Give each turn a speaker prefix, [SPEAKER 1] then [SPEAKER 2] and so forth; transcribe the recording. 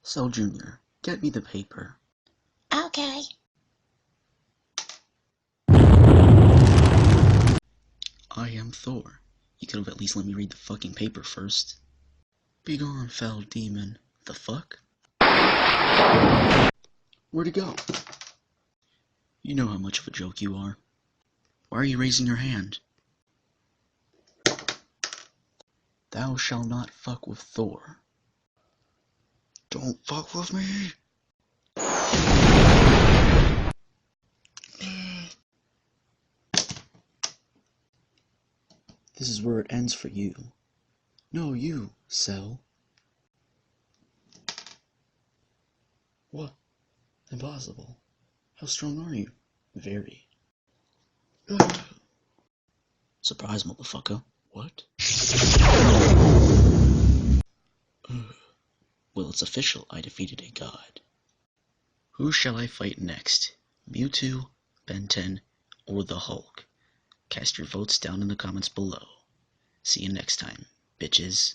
[SPEAKER 1] Cell Jr., get me the paper.
[SPEAKER 2] Okay.
[SPEAKER 1] I am Thor. You could have at least let me read the fucking paper first. Begone, foul demon. The fuck? Where'd he go? You know how much of a joke you are. Why are you raising your hand? Thou shalt not fuck with Thor. Don't fuck with me! This is where it ends for you. No, you, Cell. What? Impossible. How strong are you? Very. Surprise, motherfucker. What? Well, it's official. I defeated a god. Who shall I fight next? Mewtwo, Ben 10, or the Hulk? Cast your votes down in the comments below. See you next time, bitches.